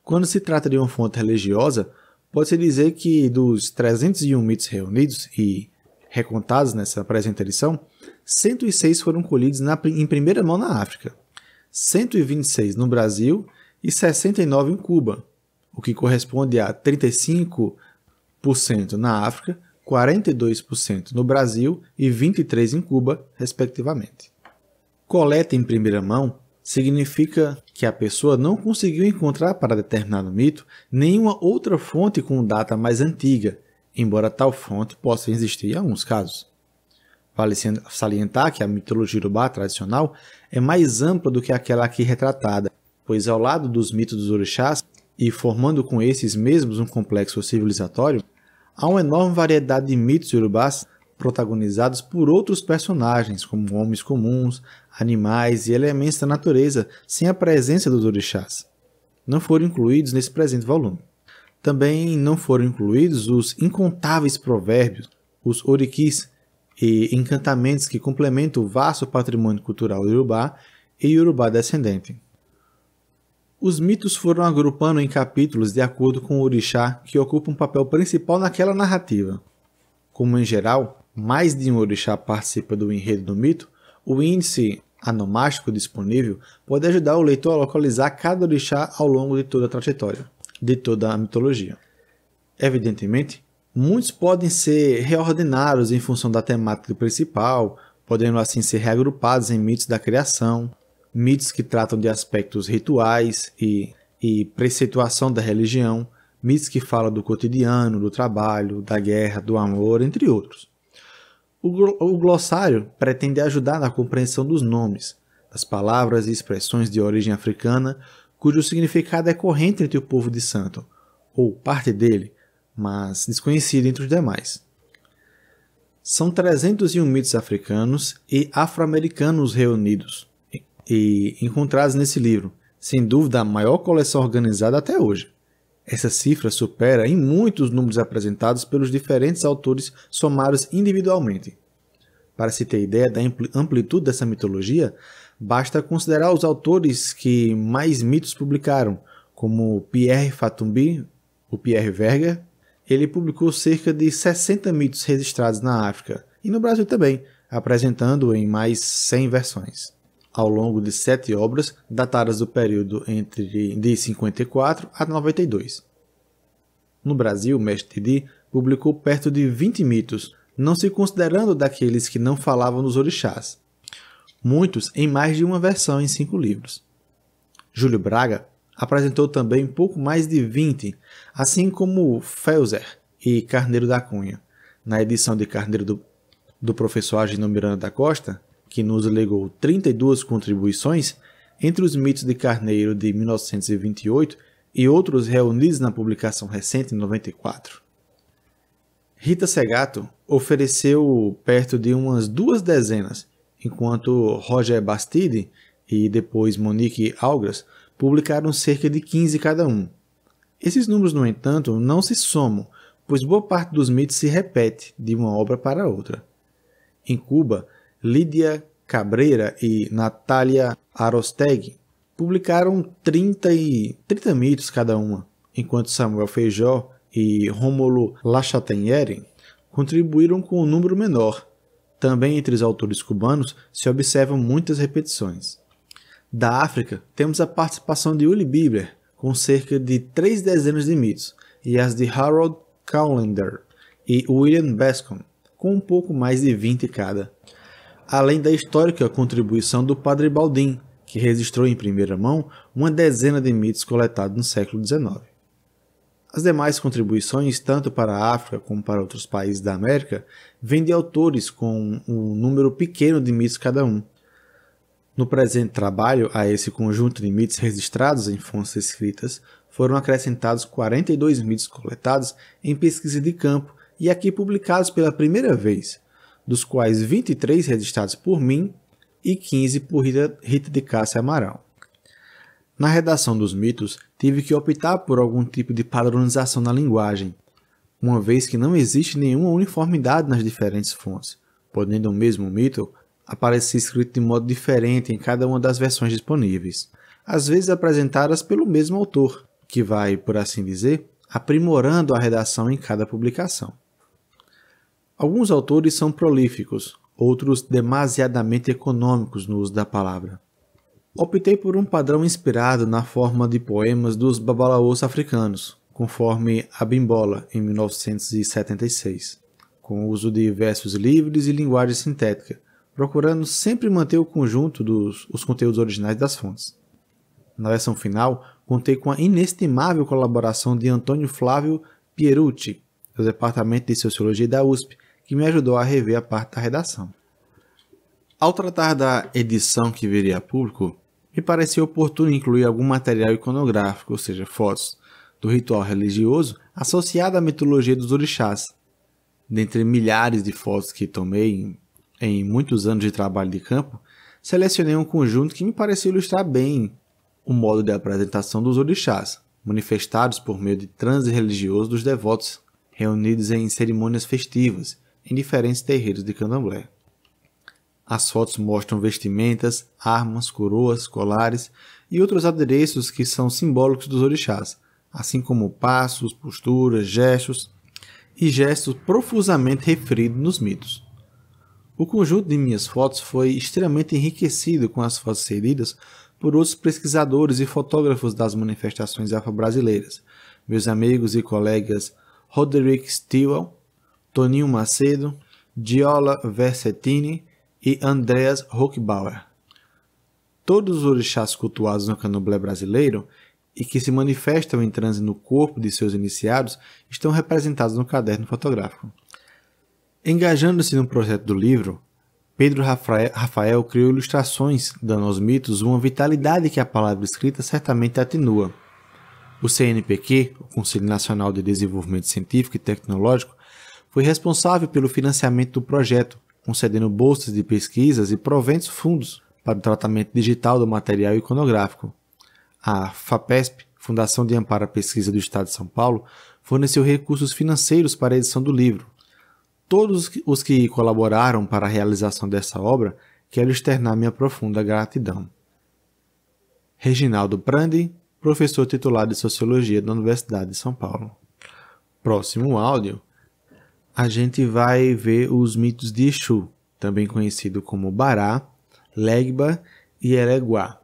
quando se trata de uma fonte religiosa, pode-se dizer que dos 301 mitos reunidos e recontados nessa presente edição, 106 foram colhidos em primeira mão na África, 126 no Brasil e 69 em Cuba, o que corresponde a 35% na África, 42% no Brasil e 23% em Cuba, respectivamente. Coleta em primeira mão significa que a pessoa não conseguiu encontrar para determinado mito nenhuma outra fonte com data mais antiga, embora tal fonte possa existir em alguns casos. Vale salientar que a mitologia urubá tradicional é mais ampla do que aquela aqui retratada, pois ao lado dos mitos dos orixás, e formando com esses mesmos um complexo civilizatório, há uma enorme variedade de mitos urubás protagonizados por outros personagens, como homens comuns, animais e elementos da natureza, sem a presença dos orixás. Não foram incluídos nesse presente volume. Também não foram incluídos os incontáveis provérbios, os orikis e encantamentos que complementam o vasto patrimônio cultural iorubá e iorubá descendente. Os mitos foram agrupando em capítulos de acordo com o orixá que ocupa um papel principal naquela narrativa. Como em geral, mais de um orixá participa do enredo do mito, o índice anomástico disponível pode ajudar o leitor a localizar cada orixá ao longo de toda a trajetória, de toda a mitologia. Evidentemente, muitos podem ser reordenados em função da temática principal, podendo assim ser reagrupados em mitos da criação, mitos que tratam de aspectos rituais e preceituação da religião, mitos que falam do cotidiano, do trabalho, da guerra, do amor, entre outros. O glossário pretende ajudar na compreensão dos nomes, das palavras e expressões de origem africana, cujo significado é corrente entre o povo de Santo, ou parte dele, mas desconhecido entre os demais. São 301 mitos africanos e afro-americanos reunidos e encontrados nesse livro, sem dúvida a maior coleção organizada até hoje. Essa cifra supera em muitos números apresentados pelos diferentes autores somados individualmente. Para se ter ideia da amplitude dessa mitologia, basta considerar os autores que mais mitos publicaram, como Pierre Fatumbi, o Pierre Verger. Ele publicou cerca de 60 mitos registrados na África e no Brasil também, apresentando em mais 100 versões, ao longo de 7 obras datadas do período de 54 a 92. No Brasil, o mestre Didi publicou perto de 20 mitos, não se considerando daqueles que não falavam nos orixás, muitos em mais de uma versão em 5 livros. Júlio Braga apresentou também pouco mais de 20, assim como Felzer e Carneiro da Cunha, na edição de Carneiro do professor Agenor Miranda da Costa, que nos legou 32 contribuições, entre os mitos de Carneiro de 1928 e outros reunidos na publicação recente em 94. Rita Segato ofereceu perto de umas 2 dezenas, enquanto Roger Bastide e depois Monique Algras publicaram cerca de 15 cada um. Esses números, no entanto, não se somam, pois boa parte dos mitos se repete de uma obra para outra. Em Cuba, Lídia Cabreira e Natália Arosteg publicaram 30 mitos cada uma, enquanto Samuel Feijó e Rômulo Lachatanieri contribuíram com um número menor. Também entre os autores cubanos se observam muitas repetições. Da África, temos a participação de Uli Bieber, com cerca de 3 dezenas de mitos, e as de Harold Callender e William Bascom, com um pouco mais de 20 cada. Além da histórica contribuição do Padre Baldin, que registrou em primeira mão uma dezena de mitos coletados no século XIX. As demais contribuições, tanto para a África como para outros países da América, vêm de autores com um número pequeno de mitos cada um. No presente trabalho, a esse conjunto de mitos registrados em fontes escritas, foram acrescentados 42 mitos coletados em pesquisa de campo e aqui publicados pela primeira vez, dos quais 23 registrados por mim e 15 por Rita de Cássia Amaral. Na redação dos mitos, tive que optar por algum tipo de padronização na linguagem, uma vez que não existe nenhuma uniformidade nas diferentes fontes, podendo o mesmo mito aparecer escrito de modo diferente em cada uma das versões disponíveis, às vezes apresentadas pelo mesmo autor, que vai, por assim dizer, aprimorando a redação em cada publicação. Alguns autores são prolíficos, outros demasiadamente econômicos no uso da palavra. Optei por um padrão inspirado na forma de poemas dos babalaôs africanos, conforme Abimbola, em 1976, com o uso de versos livres e linguagem sintética, procurando sempre manter o conjunto dos conteúdos originais das fontes. Na versão final, contei com a inestimável colaboração de Antônio Flávio Pierucci, do Departamento de Sociologia da USP, que me ajudou a rever a parte da redação. Ao tratar da edição que viria a público, me pareceu oportuno incluir algum material iconográfico, ou seja, fotos, do ritual religioso associado à mitologia dos orixás. Dentre milhares de fotos que tomei em muitos anos de trabalho de campo, selecionei um conjunto que me pareceu ilustrar bem o modo de apresentação dos orixás, manifestados por meio de transe religioso dos devotos, reunidos em cerimônias festivas, em diferentes terreiros de candomblé. As fotos mostram vestimentas, armas, coroas, colares e outros adereços que são simbólicos dos orixás, assim como passos, posturas, gestos profusamente referidos nos mitos. O conjunto de minhas fotos foi extremamente enriquecido com as fotos cedidas por outros pesquisadores e fotógrafos das manifestações afro-brasileiras, meus amigos e colegas Roderick Stewart, Toninho Macedo, Giola Versettini e Andreas Rockbauer. Todos os orixás cultuados no candomblé brasileiro e que se manifestam em transe no corpo de seus iniciados estão representados no caderno fotográfico. Engajando-se no projeto do livro, Pedro Rafael criou ilustrações, dando aos mitos uma vitalidade que a palavra escrita certamente atenua. O CNPq, o Conselho Nacional de Desenvolvimento Científico e Tecnológico, foi responsável pelo financiamento do projeto, concedendo bolsas de pesquisas e proventos fundos para o tratamento digital do material iconográfico. A FAPESP, Fundação de Amparo à Pesquisa do Estado de São Paulo, forneceu recursos financeiros para a edição do livro. Todos os que colaboraram para a realização dessa obra, quero externar minha profunda gratidão. Reginaldo Prandi, professor titular de Sociologia da Universidade de São Paulo. Próximo áudio, a gente vai ver os mitos de Exu, também conhecido como Bará, Legba e Ereguá.